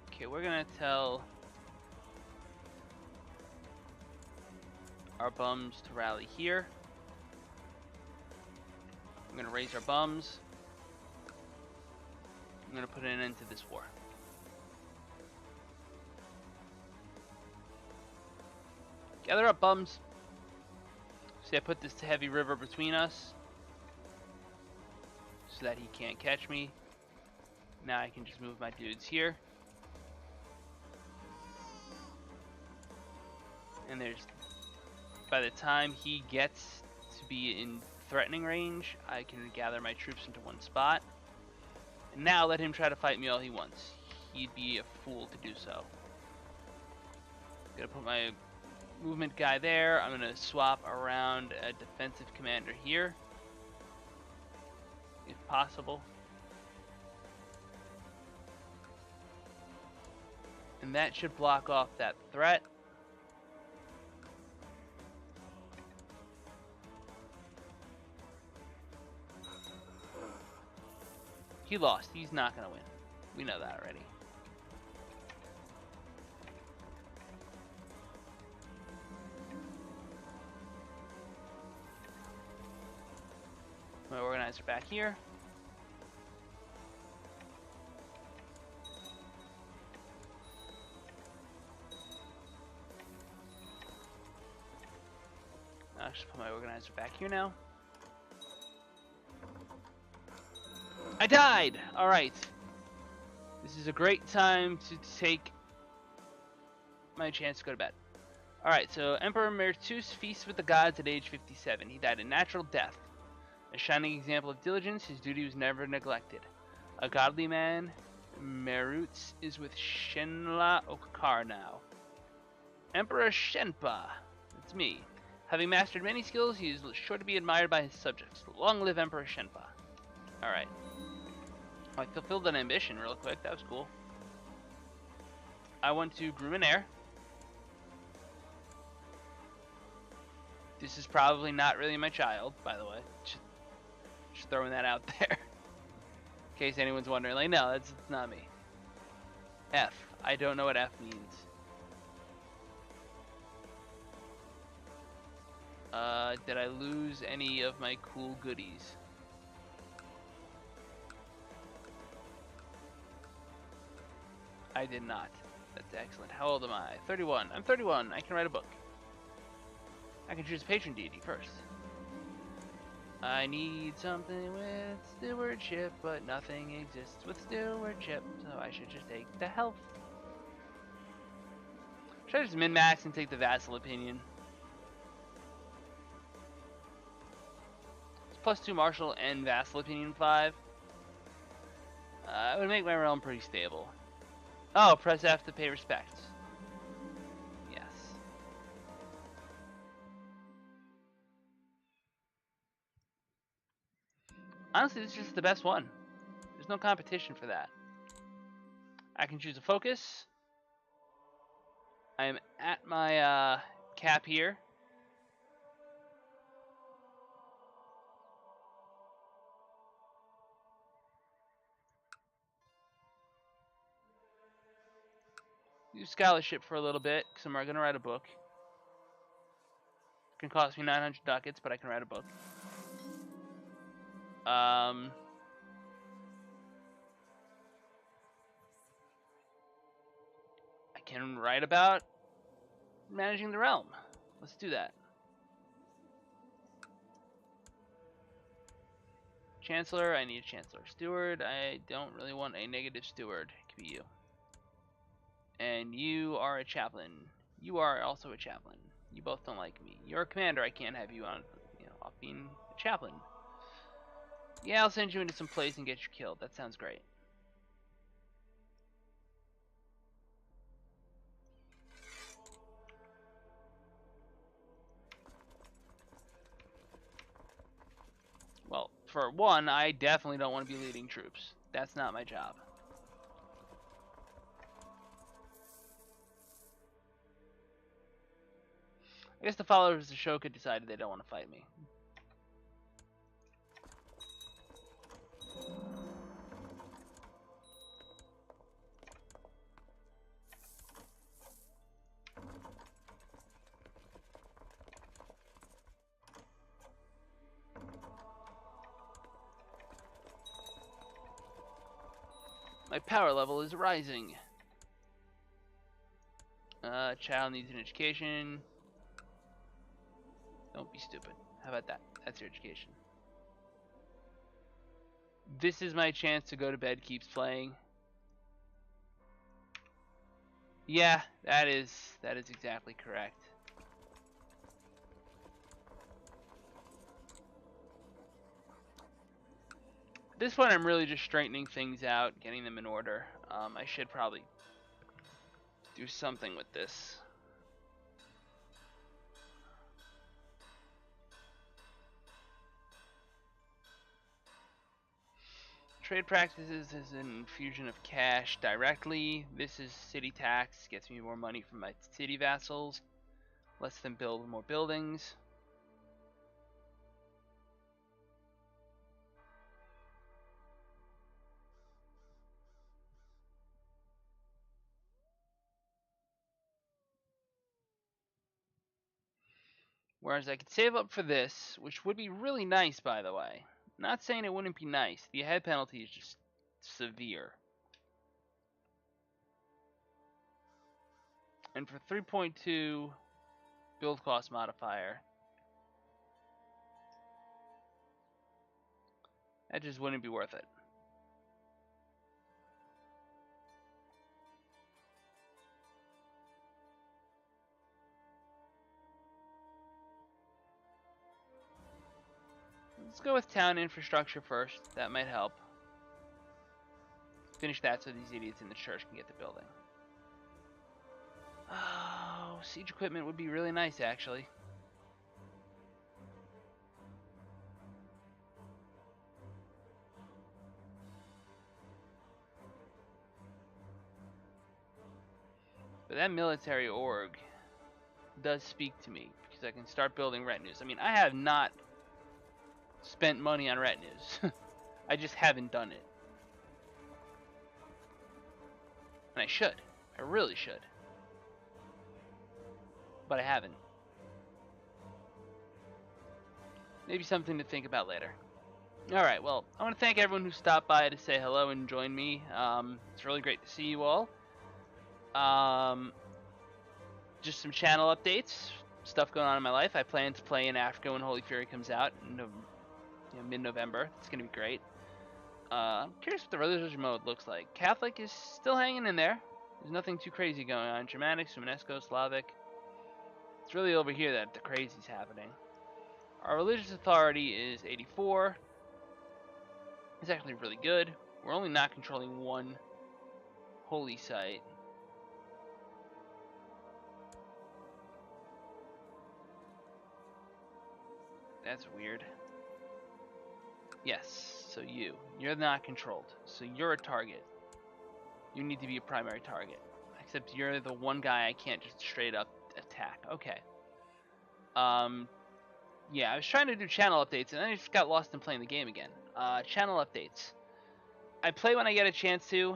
Okay, we're gonna tell our bums to rally here. I'm gonna raise our bums. I'm gonna put an end to this war. Gather up, bums. See, I put this heavy river between us so that he can't catch me. Now I can just move my dudes here. And there's, by the time he gets to be in threatening range, I can gather my troops into one spot. And now let him try to fight me all he wants. He'd be a fool to do so. Gonna put my movement guy there. I'm gonna swap around a defensive commander here, if possible. And that should block off that threat. He lost. He's not gonna win. We know that already. My organizer back here. I'll just put my organizer back here now. I died! Alright. This is a great time to take my chance to go to bed. Alright, so Emperor Myrtus feasts with the gods at age 57. He died a natural death. A shining example of diligence, his duty was never neglected. A godly man, Merutz is with Shenla Okar now. Emperor Shenpa, that's me. Having mastered many skills, he is sure to be admired by his subjects. Long live Emperor Shenpa. Alright. I fulfilled an ambition real quick, that was cool. I want to groom an heir. This is probably not really my child, by the way. Just throwing that out there. In case anyone's wondering, like, no, it's not me. F. I don't know what F means. Did I lose any of my cool goodies? I did not. That's excellent. How old am I? 31. I'm 31. I can write a book. I can choose a patron deity first. I need something with stewardship, but nothing exists with stewardship, so I should just take the health. Should I just min-max and take the vassal opinion? It's +2 martial and vassal opinion 5. It would make my realm pretty stable. Oh, press F to pay respects. Yes. Honestly, this is just the best one. There's no competition for that. I can choose a focus. I am at my cap here. Use scholarship for a little bit, because I'm going to write a book. It can cost me 900 ducats, but I can write a book. I can write about managing the realm. Let's do that. Chancellor, I need a Chancellor. Steward, I don't really want a negative steward. It could be you. And you are a chaplain. You are also a chaplain. You both don't like me. You're a commander. I can't have you on, off being a chaplain. Yeah, I'll send you into some place and get you killed. That sounds great. Well, for one, I definitely don't want to be leading troops. That's not my job. I guess the followers of Ashoka decided they don't want to fight me. My power level is rising. Child needs an education. Don't be stupid. How about that? That's your education. This is my chance to go to bed keeps playing. Yeah, that is exactly correct. At this point, I'm really just straightening things out, getting them in order. I should probably do something with this. Trade practices is an infusion of cash directly. This is city tax, gets me more money from my city vassals. Lets them build more buildings. Whereas I could save up for this, which would be really nice, by the way. Not saying it wouldn't be nice. The head penalty is just severe. And for 3.2 build cost modifier, that just wouldn't be worth it. let's go with town infrastructure first. That might help. Finish that so these idiots in the church can get the building. Oh, siege equipment would be really nice, actually. But that military org does speak to me, because I can start building retinues. I mean, I have not spent money on retinues. I just haven't done it. And I should. I really should. But I haven't. Maybe something to think about later. Alright, well, I want to thank everyone who stopped by to say hello and join me. It's really great to see you all. Just some channel updates, stuff going on in my life. I plan to play in Africa when Holy Fury comes out in mid-November. It's going to be great. I'm curious what the religious mode looks like. Catholic is still hanging in there. There's nothing too crazy going on. Germanic, Sumanesco, Slavic. It's really over here that the crazy's happening. Our religious authority is 84. It's actually really good. We're only not controlling one holy site. That's weird. Yes, so you're not controlled. So you're a target. You need to be a primary target. Except you're the one guy I can't just straight up attack. Okay. Yeah, I was trying to do channel updates and then I just got lost in playing the game again. Channel updates. I play when I get a chance to.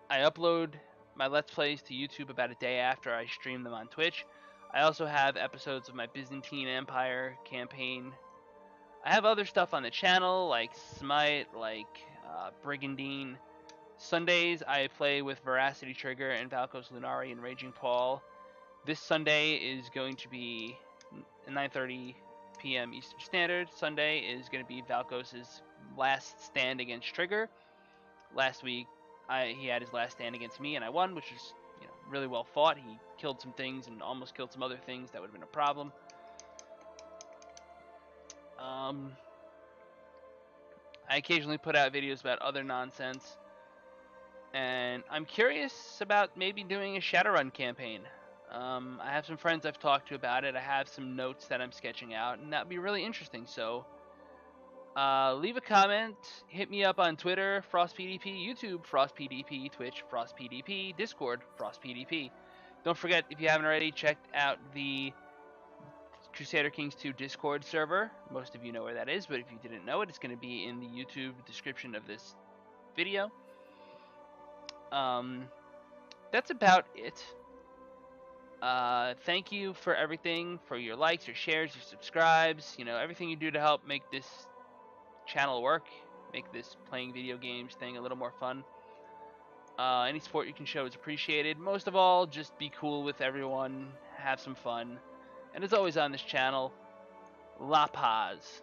I upload my Let's Plays to YouTube about a day after I stream them on Twitch. I also have episodes of my Byzantine Empire campaign. I have other stuff on the channel, like Smite, like Brigandine. Sundays, I play with Veracity Trigger and Valkos Lunari and Raging Paul. This Sunday is going to be 9:30 p.m. Eastern Standard. Sunday is going to be Valkos' last stand against Trigger. Last week, he had his last stand against me, and I won, which is really well fought. He killed some things and almost killed some other things that would have been a problem. I occasionally put out videos about other nonsense, and I'm curious about maybe doing a Shadowrun campaign. I have some friends I've talked to about it. I have some notes that I'm sketching out, and that'd be really interesting. So leave a comment, hit me up on Twitter, FrostPDP, YouTube, FrostPDP, Twitch, FrostPDP, Discord, FrostPDP. Don't forget, if you haven't already, checked out the Crusader Kings 2 Discord server. Most of you know where that is, but if you didn't know it, it's going to be in the YouTube description of this video. That's about it. Thank you for everything, for your likes, your shares, your subscribes, everything you do to help make this channel work, make this playing video games thing a little more fun. Any support you can show is appreciated. Most of all, just be cool with everyone, have some fun. And as always on this channel, La Paz.